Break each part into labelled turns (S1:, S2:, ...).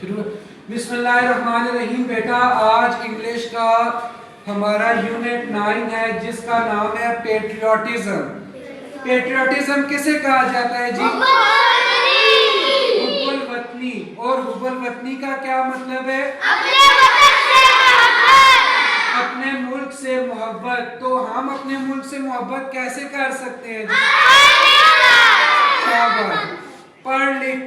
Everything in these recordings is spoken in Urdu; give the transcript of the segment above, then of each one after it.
S1: شروع بسم اللہ الرحمن الرحیم. بیٹا آج انگلش کا ہمارا یونٹ 9 ہے جس کا نام ہے پیٹریوٹزم. پیٹریوٹزم کسے کہا جاتا ہے جی؟ حب الوطنی. اور حب الوطنی کا کیا مطلب ہے؟ اپنے ملک سے محبت. تو ہم اپنے ملک سے محبت کیسے کر سکتے ہیں جی؟ پڑھ لکھ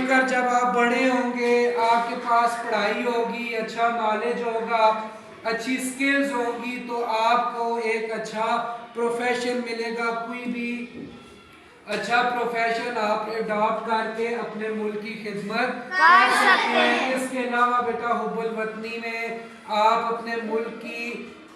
S1: کر جب آپ بڑے ہوں گے، آپ کے پاس پڑھائی ہوگی، اچھا نالج ہوگا، اچھی سکلز ہوں گی، تو آپ کو ایک اچھا پروفیشن ملے گا. کوئی بھی اچھا پروفیشن آپ اڈاپٹ کر کے اپنے ملک کی خدمت کر سکتے ہیں. اس کے علاوہ بیٹا حب الوطنی میں آپ اپنے ملک کی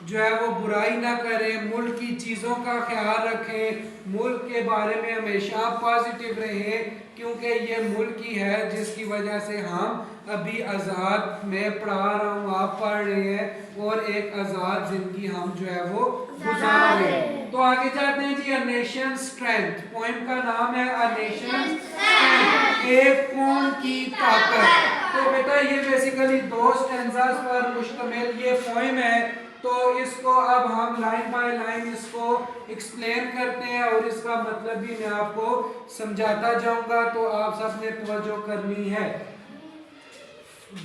S1: جو ہے وہ برائی نہ کریں، ملک کی چیزوں کا خیال رکھیں، ملک کے بارے میں ہمیشہ پازیٹیو رہیں، کیونکہ یہ ملک ہی ہے جس کی وجہ سے ہم ابھی آزاد، میں پڑھا رہا ہوں، آپ پڑھ رہے ہیں، اور ایک آزاد زندگی ہم جو ہے وہ گزار رہے ہیں. تو آگے جاتے ہیں جی. A nation's strength. پوائم کا نام ہے A nation's strength. ایک قوم کی طاقت. تو بیٹا یہ بیسیکلی 2 سٹینزاز پر مشتمل یہ پوائم ہے. تو اس کو اب ہم لائن بائی لائن اس کو ایکسپلین کرتے ہیں اور اس کا مطلب بھی میں آپ کو سمجھاتا جاؤں گا، تو آپ سب نے توجہ کرنی ہے.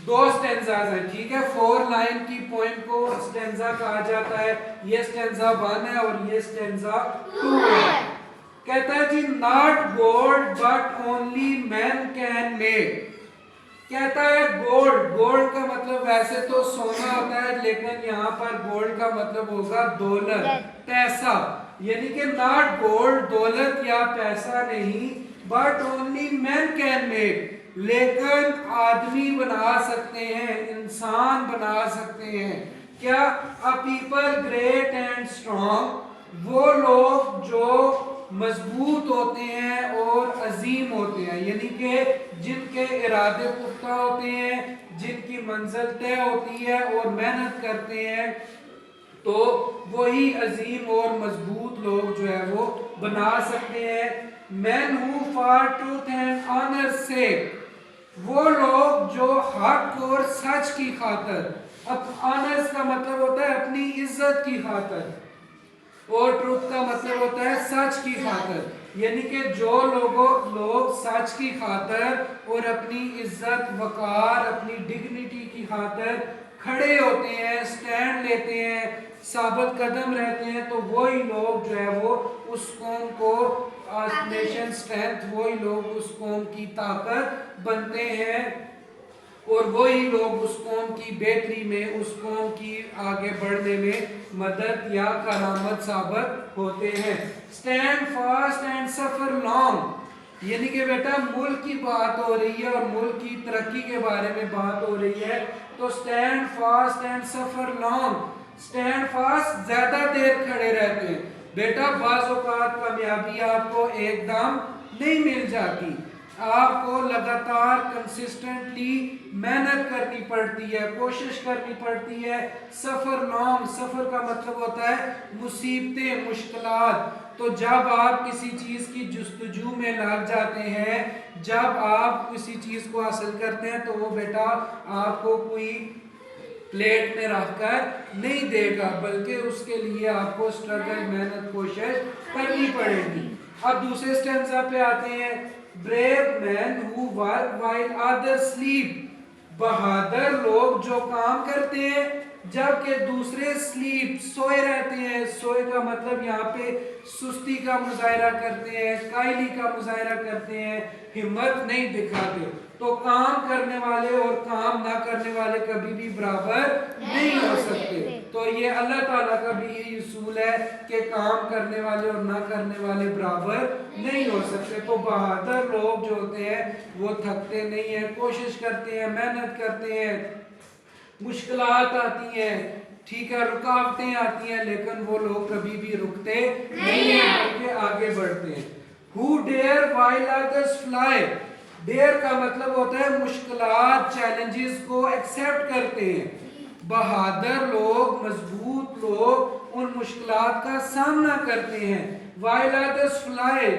S1: 2 سٹینزاز ہیں، ٹھیک ہے. 4 لائن کی پوائم کو سٹینزا کہا جاتا ہے. یہ سٹینزا 1 ہے اور یہ سٹینزا 2 ہے. کہتا ہے جی not gold but only men can make. کہتا ہے گولڈ کا مطلب ویسے تو سونا ہوتا ہے، لیکن یہاں پر گولڈ کا مطلب ہوگا دولت، پیسہ. یعنی کہ not گولڈ دولت یا پیسہ نہیں، but only men can make. لیکن آدمی بنا سکتے ہیں، انسان بنا سکتے ہیں. کیا؟ A people great and strong. وہ لوگ جو مضبوط ہوتے ہیں اور عظیم ہوتے ہیں، یعنی کہ جن کے ارادے پختہ ہوتے ہیں، جن کی منزل طے ہوتی ہے اور محنت کرتے ہیں، تو وہی عظیم اور مضبوط لوگ جو ہے وہ بنا سکتے ہیں. Men who for truth and honor sake. وہ لوگ جو حق اور سچ کی خاطر، اب آنرز کا مطلب ہوتا ہے اپنی عزت کی خاطر، اور ٹروتھ کا مطلب ہوتا ہے سچ کی خاطر. یعنی کہ جو لوگ سچ کی خاطر اور اپنی عزت، وقار، اپنی ڈگنیٹی کی خاطر کھڑے ہوتے ہیں، سٹینڈ لیتے ہیں، ثابت قدم رہتے ہیں، تو وہی لوگ جو ہے وہ اس قوم کو نیشن سٹرینتھ، وہی لوگ اس قوم کی طاقت بنتے ہیں، اور وہی لوگ اس قوم کی بہتری میں، اس قوم کی آگے بڑھنے میں مدد یا کرامت ثابت ہوتے ہیں. Stand fast and suffer long. یعنی کہ بیٹا ملک کی بات ہو رہی ہے اور ملک کی ترقی کے بارے میں بات ہو رہی ہے، تو stand fast and suffer long. Stand fast زیادہ دیر کھڑے رہتے ہیں. بیٹا بعض اوقات کامیابی آپ کو ایک دم نہیں مل جاتی، آپ کو لگاتار کنسسٹنٹلی محنت کرنی پڑتی ہے، کوشش کرنی پڑتی ہے. سفر لانگ، سفر کا مطلب ہوتا ہے مصیبتیں، مشکلات. تو جب آپ کسی چیز کی جستجو میں لگ جاتے ہیں، جب آپ کسی چیز کو حاصل کرتے ہیں، تو وہ بیٹا آپ کو کوئی پلیٹ میں رکھ کر نہیں دے گا، بلکہ اس کے لیے آپ کو سٹرگل، محنت، کوشش کرنی پڑے گی. اب دوسرے سٹینزا پہ آتے ہیں. Brave men who work while others sleep. بہادر لوگ جو کام کرتے ہیں جبکہ دوسرے سلیپ، سوئے رہتے ہیں. سوئے کا مطلب یہاں پہ سستی کا مظاہرہ کرتے ہیں، کائلی کا مظاہرہ کرتے ہیں، ہمت نہیں دکھاتے. تو کام کرنے والے اور کام نہ کرنے والے کبھی بھی برابر نہیں ہو سکتے. تو یہ اللہ تعالیٰ کا بھی یہی اصول ہے کہ کام کرنے والے اور نہ کرنے والے برابر نہیں ہو سکتے. تو بہادر لوگ جو ہوتے ہیں وہ تھکتے نہیں ہیں، کوشش کرتے ہیں، محنت کرتے ہیں. مشکلات آتی ہیں، ٹھیک ہے، رکاوٹیں آتی ہیں، لیکن وہ لوگ کبھی بھی رکتے نہیں ہیں بلکہ آگے بڑھتے ہیں. Who dare while others fly. Dear کا مطلب ہوتا ہے مشکلات، چیلنجز کو ایکسیپٹ کرتے ہیں. بہادر لوگ، مضبوط لوگ ان مشکلات کا سامنا کرتے ہیں. while others fly,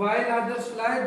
S1: while others fly,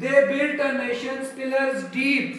S1: They built a nation's pillars deep,